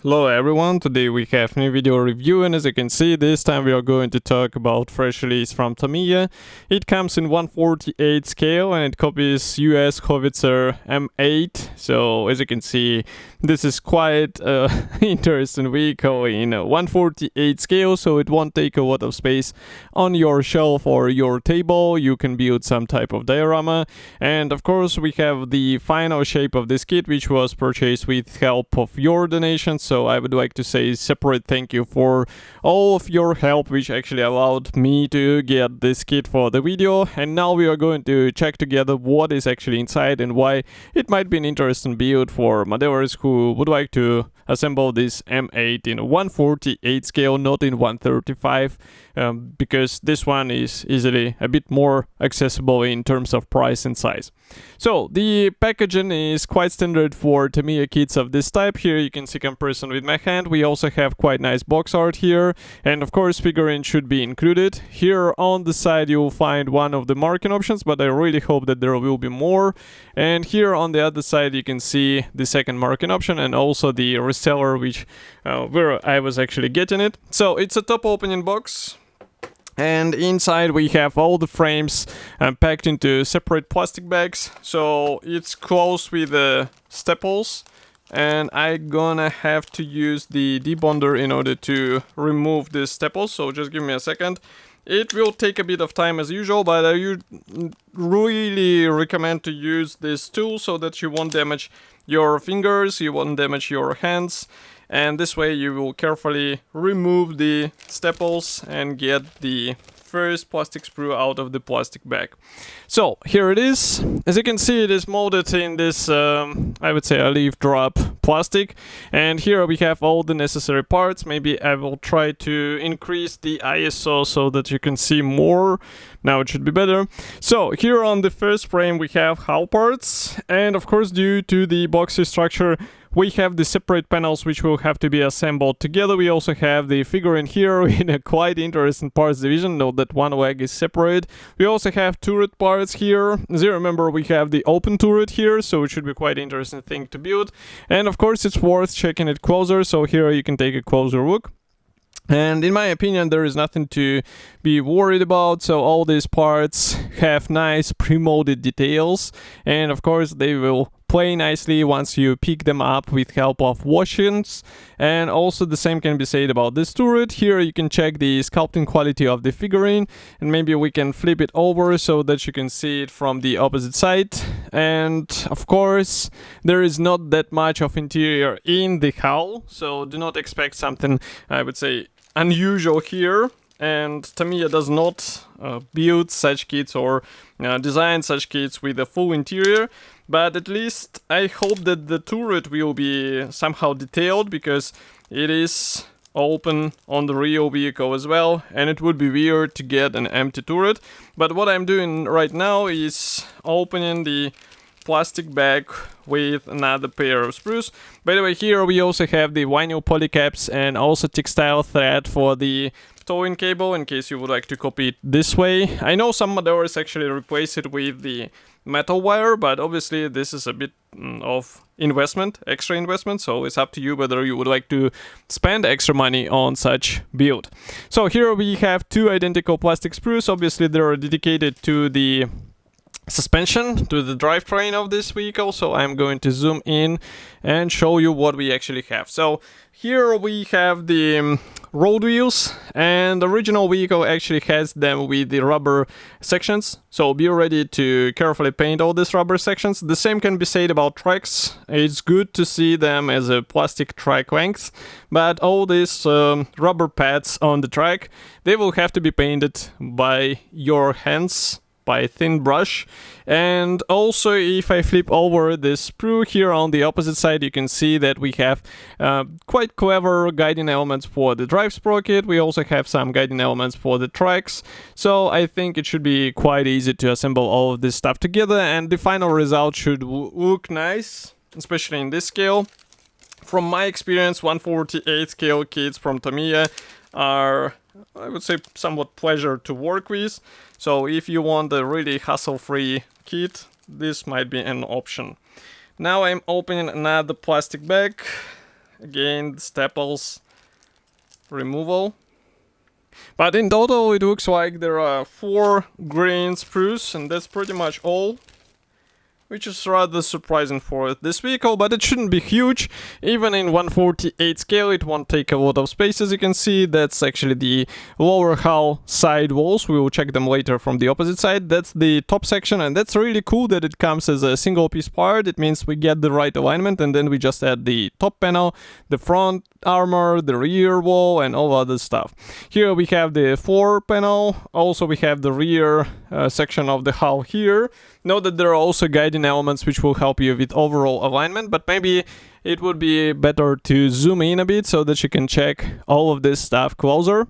Hello everyone, today we have new video review, and as you can see, this time we are going to talk about fresh release from Tamiya. It comes in 1/48 scale and it copies US Howitzer M8. So as you can see, this is quite interesting vehicle in 1/48 scale, so it won't take a lot of space on your shelf or your table. You can build some type of diorama, and of course we have the final shape of this kit, which was purchased with help of your donations. So I would like to say separate thank you for all of your help, which actually allowed me to get this kit for the video. And now we are going to check together what is actually inside and why it might be an interesting build for modders who would like to assemble this M8 in 1/48 scale, not in 1/35, because this one is easily a bit more accessible in terms of price and size. So the packaging is quite standard for Tamiya kits of this type. Here you can see comparison with my hand. We also have quite nice box art here, and of course figurine should be included. Here on the side you'll find one of the marking options, but I really hope that there will be more. And here on the other side you can see the second marking option and also the reseller, which where I was actually getting it. So it's a top opening box. And inside we have all the frames packed into separate plastic bags. So it's closed with staples, and I'm gonna have to use the debonder in order to remove the staples. So just give me a second. It will take a bit of time as usual, but I really recommend to use this tool so that you won't damage your fingers, you won't damage your hands. And this way you will carefully remove the staples and get the first plastic sprue out of the plastic bag. So here it is. As you can see, it is molded in this, I would say, a leaf drop plastic. And here we have all the necessary parts. Maybe I will try to increase the ISO so that you can see more. Now it should be better. So here on the first frame we have hull parts, and of course due to the boxy structure we have the separate panels which will have to be assembled together. We also have the figurine here in a quite interesting parts division. Note that one leg is separate. We also have turret parts here. As you remember, we have the open turret here, so it should be quite interesting thing to build. And of course it's worth checking it closer, so here you can take a closer look. And in my opinion, there is nothing to be worried about. So all these parts have nice pre-molded details, and of course they will play nicely once you pick them up with help of washings. And also the same can be said about this turret. Here you can check the sculpting quality of the figurine, and maybe we can flip it over so that you can see it from the opposite side. And of course there is not that much of interior in the hull, so do not expect something, I would say, unusual here. And Tamiya does not build such kits or design such kits with a full interior, but at least I hope that the turret will be somehow detailed, because it is open on the real vehicle as well, and it would be weird to get an empty turret. But what I'm doing right now is opening the plastic bag with another pair of sprues. By the way, here we also have the vinyl polycaps and also textile thread for the towing cable, in case you would like to copy it this way. I know some modders actually replace it with the metal wire, but obviously this is a bit of investment, extra investment, so it's up to you whether you would like to spend extra money on such build. So here we have two identical plastic sprues. Obviously they are dedicated to the suspension, to the drivetrain of this vehicle, so I'm going to zoom in and show you what we actually have. So here we have the road wheels, and the original vehicle actually has them with the rubber sections, so be ready to carefully paint all these rubber sections. The same can be said about tracks. It's good to see them as a plastic track length, but all these rubber pads on the track, they will have to be painted by your hands, by a thin brush. And also, if I flip over this sprue here on the opposite side, you can see that we have quite clever guiding elements for the drive sprocket. We also have some guiding elements for the tracks, so I think it should be quite easy to assemble all of this stuff together, and the final result should look nice, especially in this scale. From my experience, 1/48 scale kits from Tamiya are, I would say, somewhat pleasure to work with. So if you want a really hassle-free kit, this might be an option. Now I'm opening another plastic bag, again, staples removal. But in total, it looks like there are 4 grain spruce, and that's pretty much all. Which is rather surprising for this vehicle, but it shouldn't be huge. Even in 1/48 scale, it won't take a lot of space. As you can see, that's actually the lower hull side walls. We will check them later from the opposite side. That's the top section, and that's really cool that it comes as a single piece part. It means we get the right alignment, and then we just add the top panel, the front armor, the rear wall, and all other stuff. Here we have the floor panel. Also, we have the rear section of the hull here. Note that there are also guiding elements which will help you with overall alignment, but maybe it would be better to zoom in a bit so that you can check all of this stuff closer.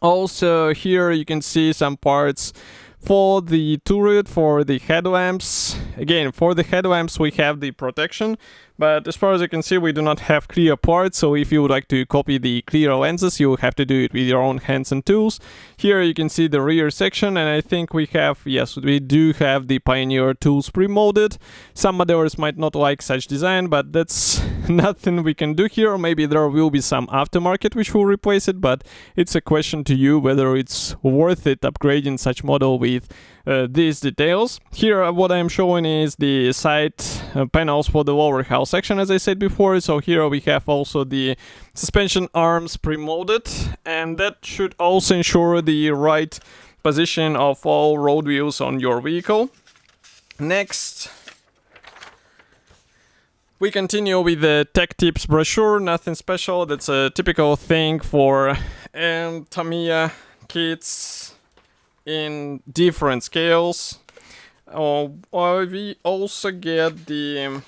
Also, here you can see some parts for the turret, for the headlamps. Again, for the headlamps we have the protection, but as far as you can see, we do not have clear parts, so if you would like to copy the clear lenses, you will have to do it with your own hands and tools. Here you can see the rear section, and I think we have, yes, we do have the Pioneer tools pre-molded. Some modelers might not like such design, but that's nothing we can do here. Maybe there will be some aftermarket which will replace it, but it's a question to you whether it's worth it upgrading such model with these details. Here what I'm showing is the side panels for the lower hull section, as I said before. So here we have also the suspension arms pre-molded, and that should also ensure the right position of all road wheels on your vehicle. Next, we continue with the tech tips brochure. Nothing special. That's a typical thing for Tamiya kits in different scales. We also get the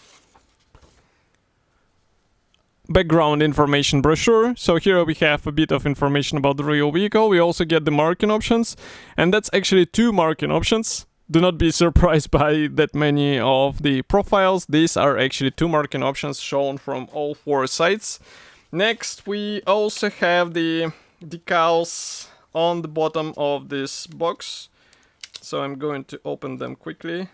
background information brochure. So here we have a bit of information about the real vehicle. We also get the marking options, and that's actually 2 marking options. Do not be surprised by that many of the profiles. These are actually 2 marking options shown from all 4 sides. Next, we also have the decals on the bottom of this box. So I'm going to open them quickly,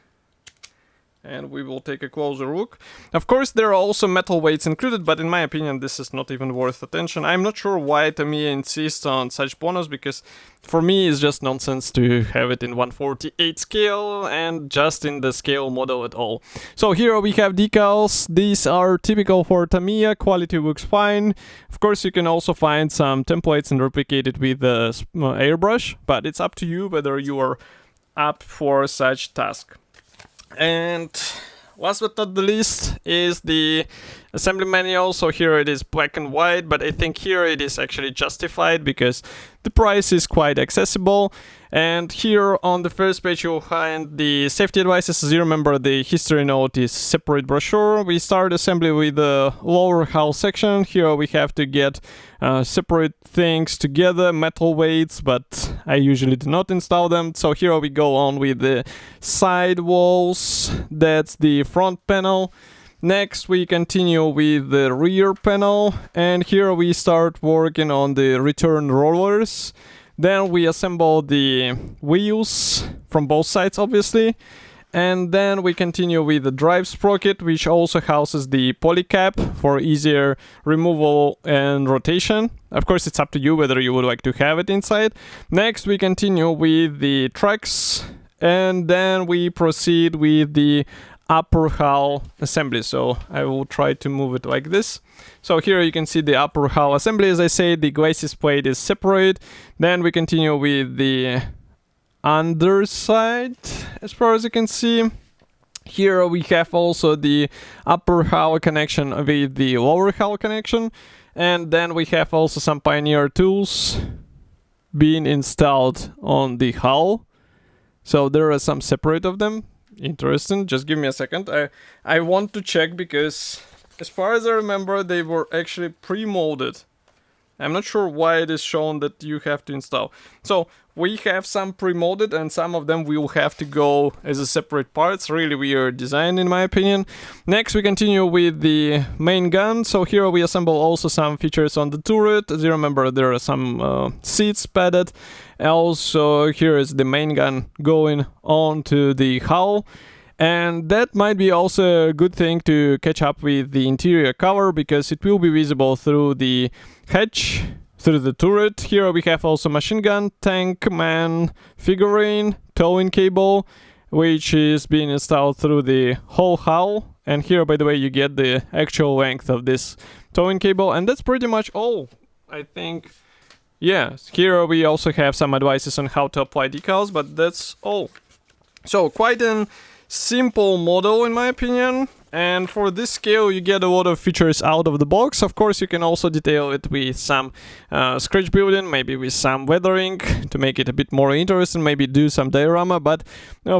and we will take a closer look. Of course, there are also metal weights included, but in my opinion, this is not even worth attention. I'm not sure why Tamiya insists on such bonus, because for me it's just nonsense to have it in 1/48 scale and just in the scale model at all. So here we have decals. These are typical for Tamiya. Quality looks fine. Of course, you can also find some templates and replicate it with the airbrush, but it's up to you whether you are up for such task. And last but not the least is the assembly manual. So here it is black and white, but I think here it is actually justified because the price is quite accessible. And here on the first page you'll find the safety advices. As you remember, the history note is separate brochure. We start assembly with the lower hull section. Here we have to get separate things together, metal weights, but I usually do not install them. So here we go on with the side walls. That's the front panel. Next we continue with the rear panel, and here we start working on the return rollers. Then we assemble the wheels from both sides, obviously. And then we continue with the drive sprocket, which also houses the poly cap for easier removal and rotation. Of course, it's up to you whether you would like to have it inside. Next, we continue with the tracks, and then we proceed with the upper hull assembly. So I will try to move it like this. So here you can see the upper hull assembly. As I say, the glacis plate is separate. Then we continue with the underside, as far as you can see. Here we have also the upper hull connection with the lower hull connection. And then we have also some Pioneer tools being installed on the hull. So there are some separate of them. Interesting. Just give me a second. I want to check because as far as I remember, they were actually pre-molded. I'm not sure why it is shown that you have to install. So we have some pre-molded, and some of them will have to go as a separate parts. Really weird design in my opinion. Next we continue with the main gun. So here we assemble also some features on the turret. As you remember, there are some seats padded. Also here is the main gun going on to the hull. And that might be also a good thing to catch up with the interior cover, because it will be visible through the hatch, through the turret. Here we have also machine gun, tank, man, figurine, towing cable, which is being installed through the whole hull. And here, by the way, you get the actual length of this towing cable, and that's pretty much all, I think. Yeah, here we also have some advices on how to apply decals, but that's all. So quite an simple model in my opinion, and for this scale you get a lot of features out of the box. Of course you can also detail it with some scratch building, maybe with some weathering to make it a bit more interesting, maybe do some diorama, but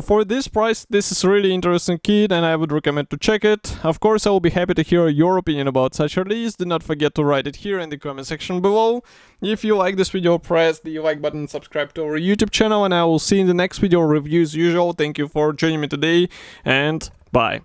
for this price this is really interesting kit and I would recommend to check it. Of course I will be happy to hear your opinion about such a release. Do not forget to write it here in the comment section below. If you like this video, press the like button and subscribe to our YouTube channel, and I will see you in the next video review as usual. Thank you for joining me today, and bye.